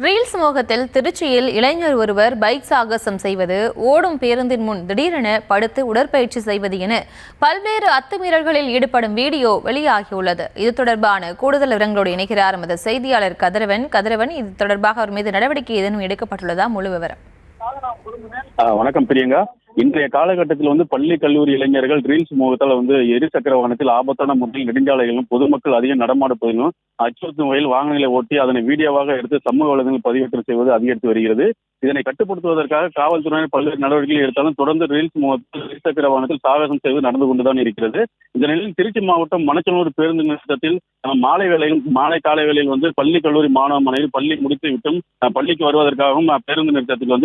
Reels மோகத்தில் திருச்சியில் இளைஞர் ஒருவர் பைக் சாகசம் செய்வது, ஓடும் பேருந்தின் முன் திடீரென படுத்து உடற்பயிற்சி செய்வது என பல்வேறு அத்துமீறல்களில் ஈடுபடும் வீடியோ வெளியாகியுள்ளது. இது தொடர்பான கூடுதல் விவரங்களோடு இணைக்கிறார் எமது செய்தியாளர் கதிரவன். இது தொடர்பாக அவர் மீது நடவடிக்கை ஏதேனும் எடுக்கப்பட்டுள்ளதா? முழு விவரம். வணக்கம் பிரியங்கா. இன்றைய காலகட்டத்தில் பள்ளி கல்லூரி இளைஞர்கள் ரீல்ஸ் முகத்தால் இருசக்கர வாகனத்தில் ஆபத்தான முறையில் நெடுஞ்சாலைகளும் பொதுமக்கள் அதிகம் நடமாடுவதிலும் அச்சுறுத்தும் வகையில் வாகனங்களை ஓட்டி அதனை வீடியோவாக எடுத்து சமூக வலைதளங்களில் பதிவேற்றம் செய்வது அதிகரித்து வருகிறது. இதனை கட்டுப்படுத்துவதற்காக காவல்துறையினர் பல்வேறு நடவடிக்கைகள் எடுத்தாலும் தொடர்ந்து ரீல்ஸ் முகத்தில் இருசக்கர வாகனத்தில் சாகசம் செய்வது நடந்து கொண்டுதான் இருக்கிறது. இந்த நிலையில் திருச்சி மாவட்டம் மணச்சநல்லூர் பேருந்து நிறுத்தத்தில் மாலை காலை வேளையில் பள்ளி கல்லூரி மாணவ மாணவிகள் பள்ளி முடித்து விட்டும் பள்ளிக்கு வருவதற்காகவும் பேருந்து நிறுத்தத்தில்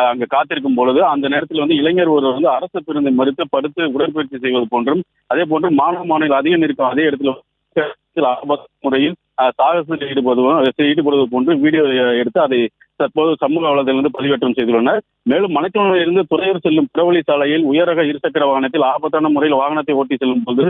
அங்கு காத்திருக்கும் பொழுது அந்த நேரத்தில் இளைஞர் ஒருவர் அரசு பேருந்தை மறுத்து படுத்து உடற்பயிற்சி செய்வது போன்றும் அதே போன்று மாணவ மாணவிகள் அதிகம் இருக்கும் அதே இடத்துல முறையில் சாகசத்தில் ஈடுபடுவது போன்று வீடியோ எடுத்து அதை தற்போது சமூக வலைதளத்தில் பதிவேற்றம் செய்துள்ளனர். மேலும் மணச்சநல்லூரில் இருந்து துறையூர் செல்லும் புறவழி சாலையில் உயரக இருசக்கர வாகனத்தில் ஆபத்தான முறையில் வாகனத்தை ஓட்டி செல்லும் போது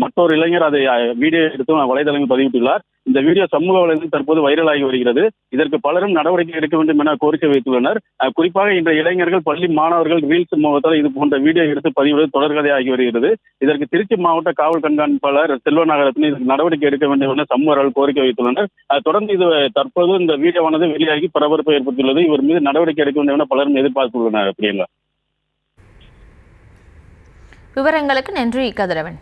மற்றொரு இளைஞர் அதை வீடியோ எடுத்து வலைதளங்களில் பதிவிட்டுள்ளார். இந்த வீடியோ சமூக வலைதளத்தில் தற்போது வைரலாகி வருகிறது. இதற்கு பலரும் நடவடிக்கை எடுக்க வேண்டும் என கோரிக்கை வைத்துள்ளனர். குறிப்பாக இன்றைய இளைஞர்கள் பள்ளி மாணவர்கள் ரீல்ஸ் முகத்தால் இது போன்ற வீடியோ எடுத்து பதிவிடுவது தொடர்கதையாகி வருகிறது. இதற்கு திருச்சி மாவட்ட காவல் கண்காணிப்பாளர் செல்வநாகரத்தின் இதற்கு நடவடிக்கை எடுக்க வேண்டும் என சமூகர்கள் கோரிக்கை வைத்துள்ளனர். தொடர்ந்து தற்போது இந்த வீடியோவானது வெளியாகி பரபரப்பை ஏற்பட்டுள்ளது. இவர் மீது நடவடிக்கை எடுக்க வேண்டும் என பலரும் எதிர்பார்த்துள்ளனர். பிரியங்கா, விவரங்களுக்கு நன்றி கதிரவன்.